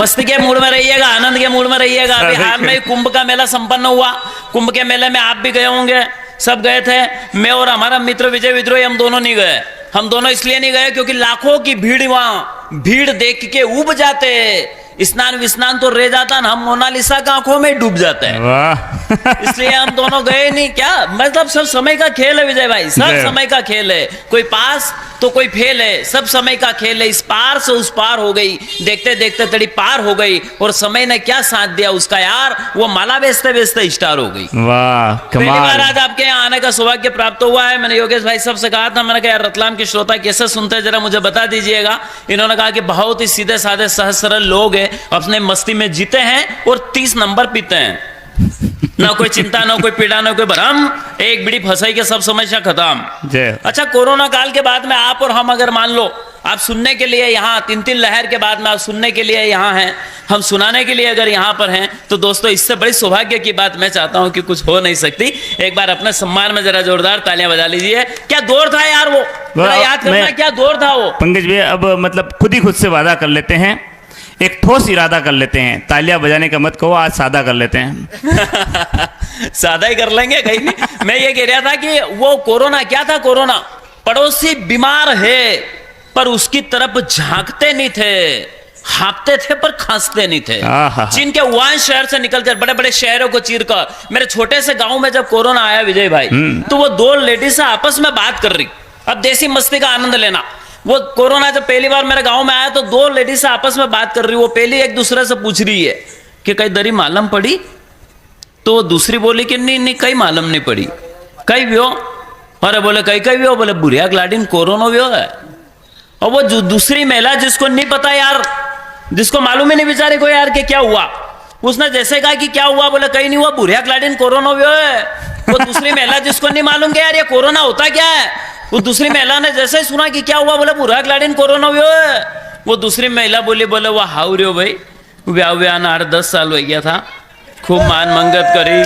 मस्ती के मूड में रहिएगा, आनंद के मूड में रहिएगा। अभी हाल में कुंभ का मेला संपन्न हुआ। कुंभ के मेले में आप भी गए होंगे, सब गए थे। मैं और हमारा मित्र विजय विद्रोही हम दोनों नहीं गए। हम दोनों इसलिए नहीं गए क्योंकि लाखों की भीड़, वहां भीड़ देख के उब जाते, स्नान विस्नान तो रह जाता ना, हम मोनालिसा की आंखों में डूब जाते हैं। वाह इसलिए हम दोनों गए नहीं। क्या मतलब, सब समय का खेल है विजय भाई, सब समय का खेल है। कोई पास तो कोई फेल है, सब समय का खेल है। इस पार से उस पार हो गई, देखते देखते तड़ी पार हो गई, और समय ने क्या साथ दिया उसका यार, वो माला बेचते बेचते स्टार हो गई। वाह पहली बार कमाल। आज आपके यहाँ आने का सौभाग्य प्राप्त हुआ है। मैंने योगेश भाई सबसे कहा था, मैंने कहा यार रतलाम के श्रोता कैसे सुनते हैं, जरा मुझे बता दीजिएगा। इन्होंने कहा कि बहुत ही सीधे साधे सहज सरल लोग हैं, अपने मस्ती में जीते हैं और 30 नंबर पीते हैं। ना कोई चिंता, ना कोई पीड़ा, ना कोई भरम, एक बीड़ी फंसाई के सब समस्या खत्म। जय। अच्छा, कोरोना काल के बाद में आप और हम अगर मान लो आप सुनने के लिए यहाँ, 3 लहर के बाद में आप सुनने के लिए यहाँ हैं, हम सुनाने के लिए अगर यहाँ पर हैं, तो दोस्तों इससे बड़ी सौभाग्य की बात मैं चाहता हूँ कि कुछ हो नहीं सकती। एक बार अपने सम्मान में जरा जोरदार तालियां बजा लीजिए। क्या दौर था यार वो, जरा याद करना क्या दौर था वो। पंकज भैया अब मतलब खुद ही खुद से वादा कर लेते हैं, एक ठोस इरादा कर लेते हैं, तालियां बजाने का मत कहो, आज सादा कर लेते हैं। सादा ही कर लेंगे, कहीं नहीं। मैं ये कह रहा था कि वो कोरोना क्या था, कोरोना पड़ोसी बीमार है पर उसकी तरफ झांकते नहीं थे, हाँपते थे पर खांसते नहीं थे। चीन के वुहान शहर से निकलकर बड़े बड़े शहरों को चीरकर मेरे छोटे से गांव में जब कोरोना आया विजय भाई, तो वो 2 लेडीज आपस में बात कर रही। अब देसी मस्ती का आनंद लेना। वो कोरोना जब पहली बार मेरे गांव में आया तो 2 लेडीज आपस में बात कर रही। वो पहली एक दूसरे से पूछ रही है कि कई दरी मालूम पड़ी, तो दूसरी बोली कि नहीं नहीं कई मालूम नहीं पड़ी, कई व्यो। अरे बोले कई कई व्यो, बोले बुढ़िया ग्लाडिन कोरोना व्यो है। और वो जो दूसरी महिला जिसको नहीं पता यार, जिसको मालूम ही नहीं बेचारे को यार कि क्या हुआ, उसने जैसे कहा कि क्या हुआ, बोले कहीं नहीं हुआ, बुढ़िया ग्लाडिन कोरोना व्यो है। वो दूसरी महिला जिसको नहीं मालूम कि यार ये कोरोना होता क्या है, वो दूसरी महिला ने जैसे ही सुना कि क्या हुआ, बोले बुढ़िया ग्लाडिन कोरोना व्यो है। वो दूसरी महिला बोली, बोले वो हाउ रहे हो भाई, व्याह ना 8-10 साल हो गया था, खूब मान मंगत करी,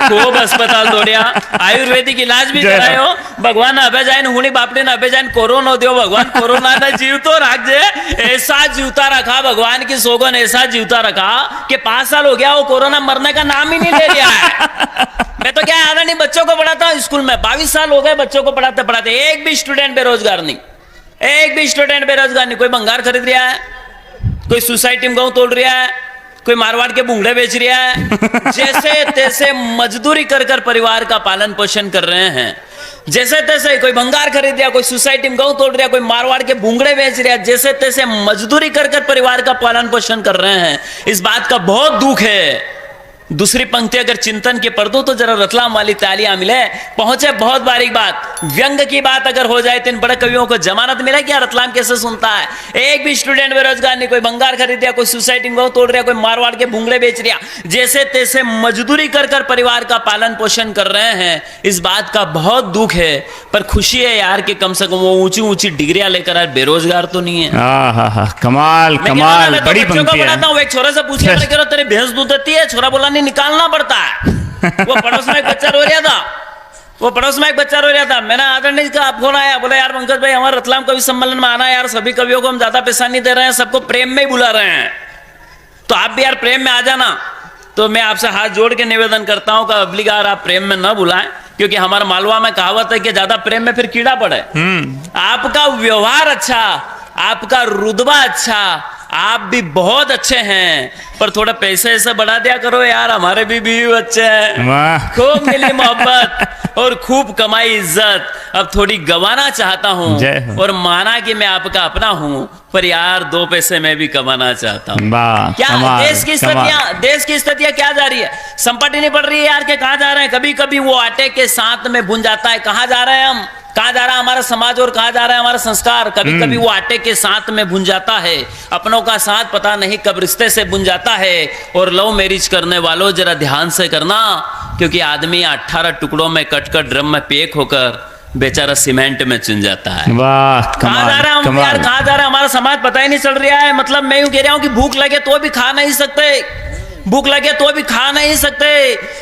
खूब अस्पताल दौड़िया, आयुर्वेदिक इलाज भी करायो, भगवान अबे जाइन हुणी बापड़ी ने अबे जाइन कोरोना दियो, भगवान कोरोना ने जीव तो रख जे, ऐसा जीवता रखा भगवान की सोगन, ऐसा जीवता रखा कि 5 साल हो गया वो कोरोना मरने का नाम ही नहीं ले लिया है। मैं तो क्या आधा नहीं बच्चों को पढ़ाता हूँ स्कूल में, 22 साल हो गए बच्चों को पढ़ाते पढ़ाते, एक भी स्टूडेंट बेरोजगार नहीं, एक भी स्टूडेंट बेरोजगार नहीं। कोई भंगार खरीद रहा है, कोई सोसाइटी में गेहूं तोड़ रहा है, कोई मारवाड़ के बुंगड़े बेच रहा है, जैसे तैसे मजदूरी कर कर परिवार का पालन पोषण कर रहे हैं। जैसे तैसे कोई भंगार खरीद रहा, कोई सोसाइटी में गेहूं तोड़ रहा, कोई मारवाड़ के बुंगड़े बेच रहा, जैसे तैसे मजदूरी कर कर परिवार का पालन पोषण कर रहे हैं। इस बात का बहुत दुख है। दूसरी पंक्ति अगर चिंतन की पढ़ दो तो जरा रतलाम वाली तालियां मिले, पहुंचे बहुत बारीक बात। व्यंग की बात अगर हो जाए तो इन बड़े कवियों को जमानत मिले क्या रतलाम कैसे सुनता है। एक भी स्टूडेंट बेरोजगार नहीं, कोई भंगार खरीद रहा, कोई सोसाइटी में तोड़ रहा, कोई मारवाड़ के भुंगड़े बेच रहा, जैसे तैसे मजदूरी कर कर परिवार का पालन पोषण कर रहे हैं। इस बात का बहुत दुख है, पर खुशी है यार कि कम से कम वो ऊंची ऊंची डिग्रियां लेकर आज बेरोजगार तो नहीं है। कमाल कमाल, बड़ी पंक्ति है। एक छोरे से पूछे, तेरी भैंस दूध देती है, छोरा बोला नहीं निकालना पड़ता है। वो पड़ोस में एक बच्चा रो रहा था, वो पड़ोस में एक बच्चा रो रहा था। मैंने आदरणीय का फोन आया, बोला यार पंकज भाई हमारे रतलाम कवि सम्मेलन में आना यार, सभी कवियों को हम ज्यादा पैसा नहीं दे रहे हैं, सबको प्रेम में ही बुला रहे हैं, तो आप भी यार प्रेम में आ जाना। तो मैं आपसे हाथ जोड़ के निवेदन करता हूं कि अगली बार आप प्रेम में न बुलाएं, क्योंकि हमारे मालवा में कहावत है कि ज्यादा प्रेम में फिर कीड़ा पड़े। आपका व्यवहार अच्छा, आपका रुतबा अच्छा, आप भी बहुत अच्छे हैं, पर थोड़ा पैसे ऐसे बढ़ा दिया करो यार, हमारे भी बीवी बच्चे हैं, खूब मिली मोहब्बत और खूब कमाई इज्जत। अब थोड़ी गवाना चाहता हूँ और माना कि मैं आपका अपना हूँ, पर यार 2 पैसे में भी कमाना चाहता हूँ। क्या देश की स्थितियां क्या जा रही है, संपत्ति नहीं पड़ रही है यार के कहाँ जा रहे हैं। कभी कभी वो आटे के साथ में भुन जाता है, कहाँ जा रहे हैं हम, कहाँ जा रहा है हमारा समाज और कहाँ जा रहा है हमारा संस्कार। कभी कभी वो आटे के साथ में भुन जाता है, अपनों का साथ पता नहीं कब रिश्ते से भुन जाता है। और लव मैरिज करने वालों जरा ध्यान से करना, क्योंकि आदमी 18 टुकड़ों में कटकर ड्रम में पैक होकर बेचारा सीमेंट में चुन जाता है। वाह, कहाँ जा रहा है हम यार, कहाँ जा रहा है हमारा समाज पता ही नहीं चल रहा है। मतलब मैं यूं कह रहा हूँ कि भूख लगे तो भी खा नहीं सकते, भूख लगे तो भी खा नहीं सकते,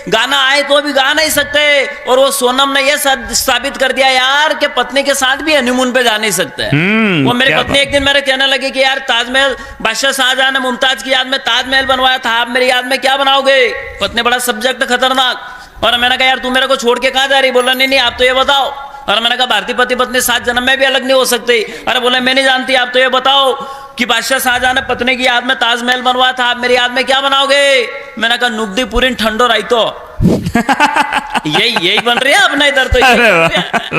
गाना आए तो भी गा नहीं सकते। और वो सोनम ने ये साबित कर दिया यार कि पत्नी के साथ भी हनीमून पे जा नहीं सकते। वो मेरी पत्नी एक दिन मेरे कहने लगी कि यार ताजमहल बादशाह शाहजहां ने मुमताज की याद में ताजमहल बनवाया था, आप मेरी याद में क्या बनाओगे? पत्नी बड़ा सब्जेक्ट खतरनाक। और मैंने कहा यार तू मेरे को छोड़ के कहां जा रही? बोला नहीं आप तो ये बताओ। और मैंने कहा भारतीय पति पत्नी 7 जन्म में भी अलग नहीं हो सकती। अरे बोले मैं नहीं जानती, आप तो ये बताओ कि बादशाह शाहजहां ने पत्नी की याद में ताजमहल बनवाया था, आप मेरी याद में क्या बनाओगे? मैंने कहा नुकदी पूरी ठंडो राई तो यही बन रही है अपना इधर तो।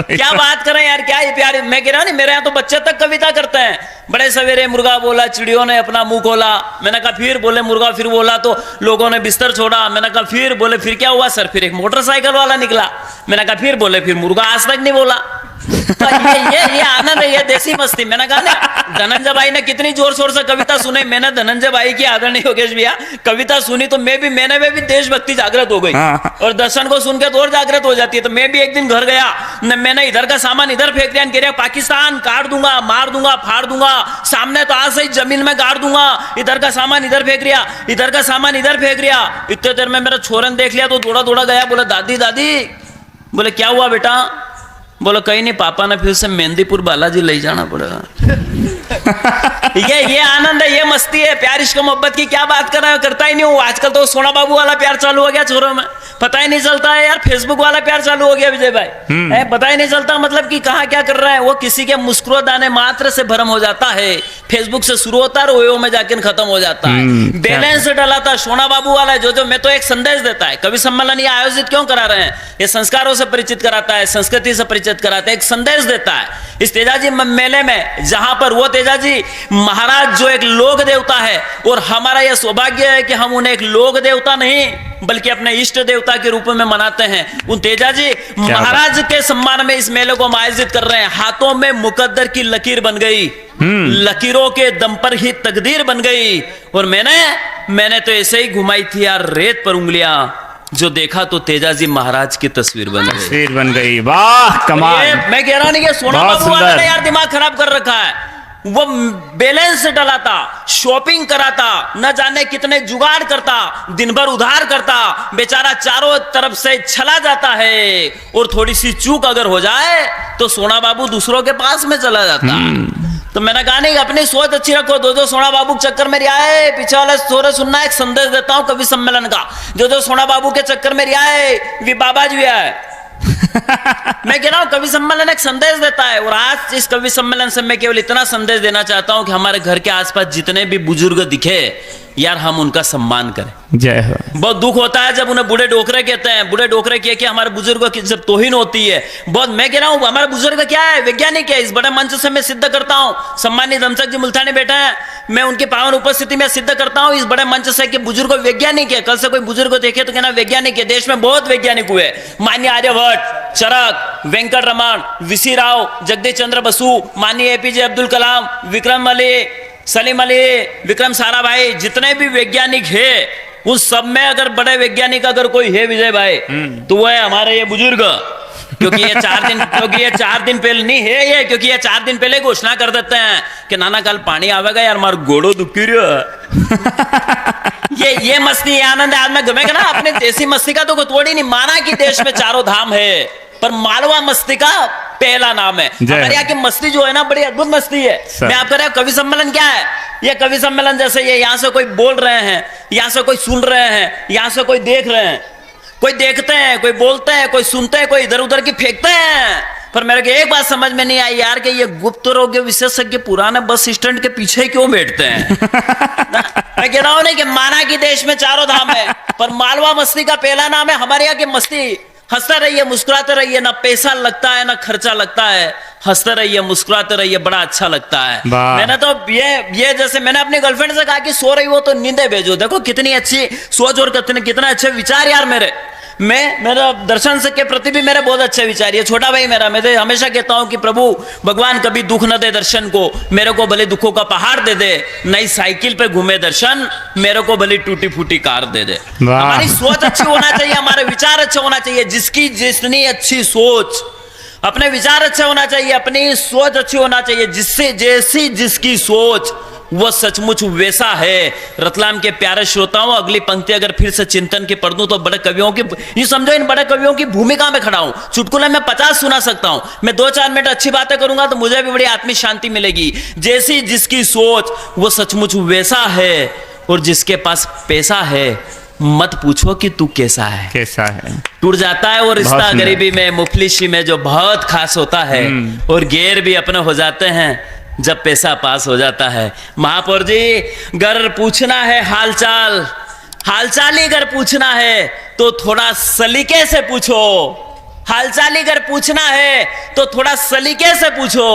क्या बात करें यार, क्या ये प्यार। मैं कह रहा हूं मेरे यहाँ तो बच्चे तक कविता करते हैं। बड़े सवेरे मुर्गा बोला, चिड़ियों ने अपना मुंह खोला। मैंने कहा फिर? बोले मुर्गा फिर बोला तो लोगों ने बिस्तर छोड़ा। मैंने कहा फिर? बोले फिर क्या हुआ सर? फिर एक मोटरसाइकिल वाला निकला। मैंने कहा फिर? बोले फिर मुर्गा आज तक नहीं बोला। तो ये आनंद है, ये देसी मस्ती। मैंने कहा ना धनंजय भाई ने कितनी जोर शोर से कविता सुनी। मैंने धनंजय भाई की आदरणीय योगेश भैया कविता सुनी तो मैंने भी देशभक्ति जागृत हो गई। और दर्शन को सुन के तो और जागृत हो जाती है। तो मैं भी एक दिन घर गया, मैंने इधर का सामान इधर फेंक दिया, कह रहा पाकिस्तान काट दूंगा, मार दूंगा, फाड़ दूंगा, सामने तो आज से जमीन में गाड़ दूंगा। इधर का सामान इधर फेंक रिया, इधर का सामान इधर फेंक रिया। इतने देर में मेरा छोरे ने देख लिया तो दौड़ा दौड़ा गया। बोला दादी दादी। बोले क्या हुआ बेटा? बोलो कहीं नहीं, पापा ने फिर से मेहंदीपुर बालाजी ले जाना पड़ेगा। ये आनंद है, ये मस्ती है। प्यार इश्क मोहब्बत की क्या बात कर रहा है, करता ही नहीं हूँ। आजकल तो सोना बाबू वाला प्यार चालू हो गया छोरों में, पता ही नहीं चलता है यार। फेसबुक वाला प्यार चालू हो गया विजय भाई, पता ही नहीं चलता मतलब कि कहाँ क्या कर रहा है। वो किसी के मुस्कुराने मात्र से भरम हो जाता है। फेसबुक से शुरू होता है और ओयो में जाकर खत्म हो जाता है। बैलेंस डाला था सोना बाबू वाला जो मैं तो एक संदेश देता है। कवि सम्मेलन ये आयोजित क्यों करा रहे हैं? ये संस्कारों से परिचित कराता है, संस्कृति से परिचित कराता है, एक संदेश देता है। इस तेजाजी मेले में जहां पर वो तेजाजी महाराज जो एक लोक देवता है, और हमारा यह सौभाग्य है कि हम उन्हें एक लोक देवता नहीं बल्कि अपने इष्ट देवता के रूप में मनाते हैं। उन तेजाजी महाराज के सम्मान में इस मेले को हम आयोजित कर रहे हैं। हाथों में मुकद्दर की लकीर बन गई, लकीरों के दम पर ही तकदीर बन गई। और मैंने तो ऐसे ही घुमाई थी यार रेत पर उंगलियां, जो देखा तो तेजाजी महाराज की तस्वीर बन गई। वाह कमाल। मैं कह रहा नहीं, सोना बाबू वाले ने यार दिमाग खराब कर रखा है। वो बैलेंस डालाता, शॉपिंग कराता, न जाने कितने जुगाड़ करता, दिन भर उधार करता, बेचारा चारों तरफ से छला जाता है। और थोड़ी सी चूक अगर हो जाए तो सोना बाबू दूसरों के पास में चला जाता। तो मैंने कहा नहीं, अपनी सोच अच्छी रखो। जो सोना बाबू के चक्कर में रिया है, पीछे वाले सोरे सुनना, एक संदेश देता हूं कवि सम्मेलन का। जो सोना बाबू के चक्कर में रिया है वी बाबा जी है। मैं कह रहा हूं कवि सम्मेलन एक संदेश देता है। और आज इस कवि सम्मेलन से मैं केवल इतना संदेश देना चाहता हूं कि हमारे घर के आसपास जितने भी बुजुर्ग दिखे यार, हम उनका सम्मान करें। जय हो। बहुत दुख होता है जब उन्हें बूढ़े डोकरे कहते हैं। बूढ़े डोकरे किए कि हमारे बुजुर्गों की जब तौहीन होती है बहुत। मैं कह रहा हूं हमारे बुजुर्ग क्या है, वैज्ञानिक है। इस बड़े मंच से मैं सिद्ध करता हूं, सम्मानित धनसक जी मुल्तानी बैठे हैं, मैं उनकी पावन उपस्थिति में सिद्ध करता हूं इस बड़े मंच से कि बुजुर्ग वैज्ञानिक है। कल से कोई बुजुर्ग देखे तो कहना वैज्ञानिक है। देश में बहुत वैज्ञानिक हुए, माननीय आर्यभट्ट, चरक, वेंकट रमन, वीसी राव, जगदीश चंद्र बसु, माननीय एपीजे अब्दुल कलाम, विक्रम अली, सलीम अली, विक्रम साराभाई, जितने भी वैज्ञानिक है उस सब में अगर बड़े वैज्ञानिक अगर कोई है विजय भाई तो वो है हमारे ये बुजुर्ग। क्योंकि ये 4 दिन पहले नहीं है ये, क्योंकि ये 4 दिन पहले घोषणा कर देते हैं कि नाना कल पानी आवेगा यार, मार गोड़ो दुखी ये मस्ती आनंद है। आज मैं गमेगा ना अपने देसी मस्ती का तो तोड़ी नहीं। माना कि देश में 4 धाम है, पर मालवा मस्ती का पहला नाम है। हमारे यहाँ की मस्ती जो है ना बड़ी अद्भुत मस्ती है। मैं आपको कह कवि सम्मेलन क्या है, ये कवि सम्मेलन जैसे ये यहाँ से कोई बोल रहे हैं, यहाँ से कोई सुन रहे हैं, यहाँ से कोई देख रहे हैं, कोई देखते हैं, कोई बोलते हैं, कोई सुनते हैं, कोई इधर उधर की फेंकते हैं। पर मेरे को एक बात समझ में नहीं आई यार कि ये गुप्त रोग विशेषज्ञ पुराने बस स्टैंड के पीछे क्यों बैठते हैं। मैं कह रहा हूं नहीं कि माना कि देश में 4 धाम है, पर मालवा मस्ती का पहला नाम है। हमारे यहाँ की मस्ती, हंसते रहिए, मुस्कुराते रहिए, ना पैसा लगता है ना खर्चा लगता है। हंसते रहिए, मुस्कुराते रहिए, बड़ा अच्छा लगता है। मैंने तो ये जैसे मैंने अपनी गर्लफ्रेंड से कहा कि सो रही हो तो नींदे भेजो। देखो कितनी अच्छी सोच और कितने अच्छे विचार यार मेरे। मेरा दर्शन के प्रति भी मेरे बहुत अच्छे विचार। ये छोटा भाई मेरा, मैं तो हमेशा कहता हूं कि प्रभु भगवान कभी दुख न दे दर्शन को, मेरे को भले दुखों का पहाड़ दे दे, नई साइकिल पे घूमे दर्शन, मेरे को भले टूटी फूटी कार दे दे। हमारी सोच अच्छी होना चाहिए, हमारे विचार अच्छे होना चाहिए। जिसकी जितनी अच्छी सोच, अपने विचार अच्छे होना चाहिए, अपनी सोच अच्छी होना चाहिए। जिससे जैसी जिसकी सोच वो सचमुच वैसा है। रतलाम के प्यारे श्रोताओं, अगली पंक्ति अगर फिर से चिंतन की पढ़ दूं तो बड़े कवियों की, ये समझो इन बड़े कवियों की भूमिका में खड़ा हूं। चुटकुले में 50 सुना सकता हूं, मैं 2-4 मिनट अच्छी बातें करूंगा तो मुझे भी बड़ी आत्मिक शांति मिलेगी। जैसी जिसकी सोच वो सचमुच वैसा है, और जिसके पास पैसा है मत पूछो कि तू कैसा है। कैसा है, टूट जाता है वो रिश्ता बहुत सुंदर। गरीबी में, मुफलिसी में, जो बहुत खास होता है, और गैर भी अपने हो जाते हैं जब पैसा पास हो जाता है। महापौर जी, घर पूछना है हालचाल, हालचाल ही अगर पूछना है तो थोड़ा सलीके से पूछो। हालचाल ही अगर पूछना है तो थोड़ा सलीके से पूछो।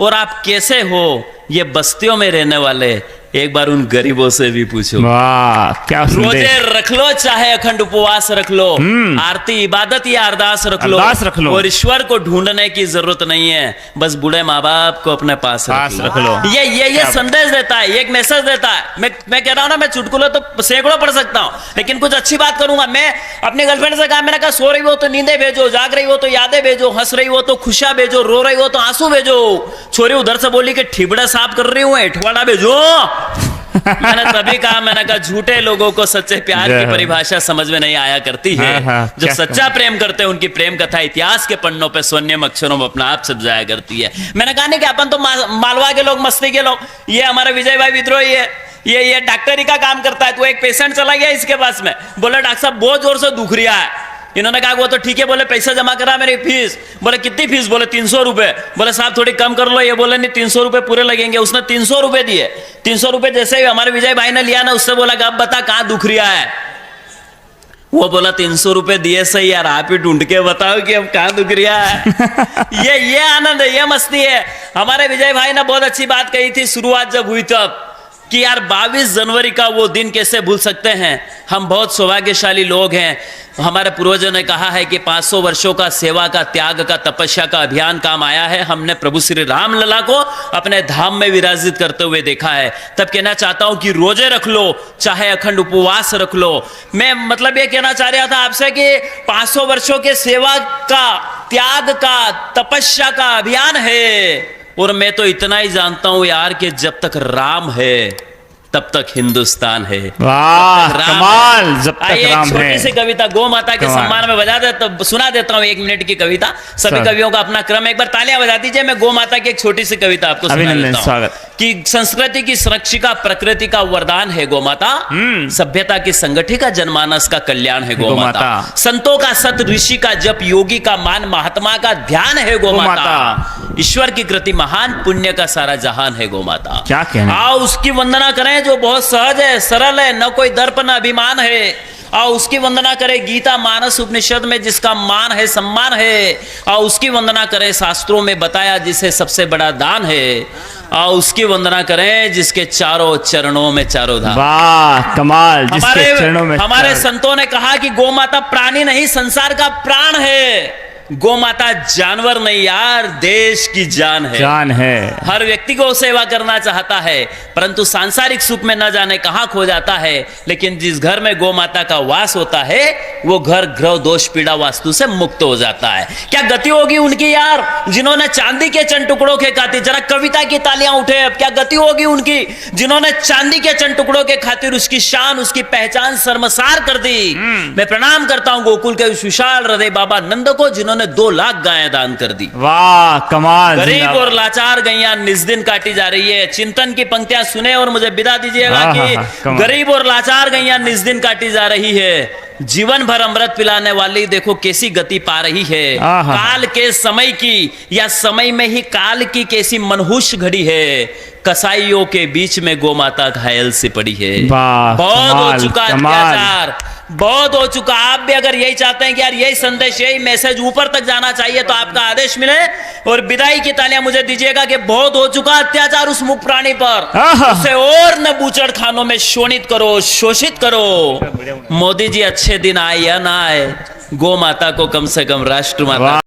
और आप कैसे हो ये बस्तियों में रहने वाले एक बार उन गरीबों से भी पूछो। वाह क्या रोजे संदेश। रख लो, चाहे अखंड उपवास रख लो, आरती इबादत या अरदास रख लो, अरदास रख लो। और ईश्वर को ढूंढने की जरूरत नहीं है, बस बूढ़े माँ बाप को अपने पास रख लो। ये संदेश देता है, ये एक मैसेज देता है। मैं कह रहा हूं ना, मैं चुटकुले तो सैकड़ों पढ़ सकता हूं, लेकिन कुछ अच्छी बात करूंगा। मैं अपनी गर्लफ्रेंड से कहा, मैंने कहा सो रही हो तो नींदें भेजो, जाग रही हो तो यादें भेजो, हंस रही हो तो खुशियां भेजो, रो रही हो तो आंसू भेजो। छोरी उधर से बोली कि ठिबड़ा साफ कर रही हूं, एठवाड़ा भेजो। मैंने तभी कहा, मैंने कहा झूठे लोगों को सच्चे प्यार की परिभाषा समझ में नहीं आया करती है। जो सच्चा प्रेम करते हैं उनकी प्रेम कथा इतिहास के पन्नों पे स्वर्णिम अक्षरों में अपना आप छप जाया करती है। मैंने कहा नहीं कि अपन तो मालवा के लोग, मस्ती के लोग, ये हमारे विजय भाई विद्रोही है, ये डॉक्टरी का काम करता है। तो एक पेशेंट चला गया इसके पास में, बोला डॉक्टर साहब बहुत जोर से दुख रहा है। इन्होंने कहा वो तो ठीक है, बोले पैसा जमा करा मेरी फीस। बोले कितनी फीस? बोले 300 रुपए। बोले साहब थोड़ी कम कर लो। ये बोले नहीं 300 रुपए पूरे लगेंगे। उसने 300 रुपए दिए। 300 रुपए जैसे ही हमारे विजय भाई ने लिया ना, उससे बोला कि अब बता कहां दुख रहा है। वो बोला 300 रुपए दिए सही यार, आप ही ढूंढ के बताओ कि अब कहां दुख रहा है। ये आनंद है, ये मस्ती है। हमारे विजय भाई ने बहुत अच्छी बात कही थी शुरुआत जब हुई तब, कि यार 22 जनवरी का वो दिन कैसे भूल सकते हैं। हम बहुत सौभाग्यशाली लोग हैं। हमारे पूर्वजों ने कहा है कि 500 वर्षों का सेवा का, त्याग का, तपस्या का अभियान काम आया है। हमने प्रभु श्री राम लला को अपने धाम में विराजित करते हुए देखा है। तब कहना चाहता हूं कि रोजे रख लो, चाहे अखंड उपवास रख लो। मैं मतलब ये कहना चाह रहा था आपसे कि 500 वर्षों के सेवा का, त्याग का, तपस्या का अभियान है। और मैं तो इतना ही जानता हूं यार कि जब तक राम है तब तक हिंदुस्तान है। वाह कमाल, जब तक राम है। छोटी सी कविता गौ माता के सम्मान में बजा देता, सुना देता हूं 1 मिनट की कविता। सभी कवियों का अपना क्रम, एक बार तालियां बजा दीजिए। मैं गौ माता की एक छोटी सी कविता आपको सुना देता हूं। स्वागत। कि संस्कृति की संरक्षिका, प्रकृति का वरदान है गौ माता, सभ्यता की संगठिका, जनमानस का कल्याण है गौ माता, संतों का सत, ऋषि का जप, योगी का मान, महात्मा का ध्यान है गौ माता, ईश्वर की कृति महान, पुण्य का सारा जहान है गौ माता। क्या कहना, आओ उसकी वंदना करें जो बहुत सहज है, सरल है, न कोई दर्प न अभिमान है। आओ उसकी वंदना करे गीता मानस उपनिषद में जिसका मान है, सम्मान है। आओ उसकी वंदना करें शास्त्रों में बताया जिसे सबसे बड़ा दान है। आओ उसकी वंदना करें जिसके चारों चरणों में चारों धाम। वाह कमाल, जिसके चरणों में। हमारे संतों ने कहा कि गौ माता प्राणी नहीं, संसार का प्राण है। गौ माता जानवर नहीं यार, देश की जान है। जान है। हर व्यक्ति को सेवा करना चाहता है, परंतु सांसारिक सुख में न जाने कहां खो जाता है। लेकिन जिस घर में गौ माता का वास होता है वो घर ग्रह दोष पीड़ा वास्तु से मुक्त हो जाता है। क्या गति होगी उनकी यार, जिन्होंने चांदी के चंद टुकड़ों के खातिर, जरा कविता की तालियां उठे अब, क्या गति होगी उनकी जिन्होंने चांदी के चंद टुकड़ों के खातिर उसकी शान, उसकी पहचान शर्मसार कर दी। मैं प्रणाम करता हूं गोकुल के उस विशाल हृदय बाबा नंद को जिन्होंने 2 लाख गायें दान कर दी। वाह कमाल। गरीब और लाचार गैया निज दिन काटी जा रही है। चिंतन की पंक्तियां सुने और मुझे विदा दीजिएगा कि गरीब और लाचार गैया निज दिन काटी जा रही है। जीवन भर अमृत पिलाने वाली देखो कैसी गति पा रही है। काल के समय की या समय में ही काल की कैसी मनहूस घड़ी है। कसाईयों के बीच में गौ माता घायल सी पड़ी है। बहुत हो चुका अत्याचार, बहुत हो चुका। आप भी अगर यही चाहते हैं कि यार यही संदेश, यही मैसेज ऊपर तक जाना चाहिए तो आपका आदेश मिले और विदाई की तालियां मुझे दीजिएगा कि बहुत हो चुका अत्याचार उस मुख प्राणी पर। उसे और न बूचड़ खानों में शोषित करो, शोषित करो। मोदी जी अच्छे दिन आए या ना आए, गौ माता को कम से कम राष्ट्र माता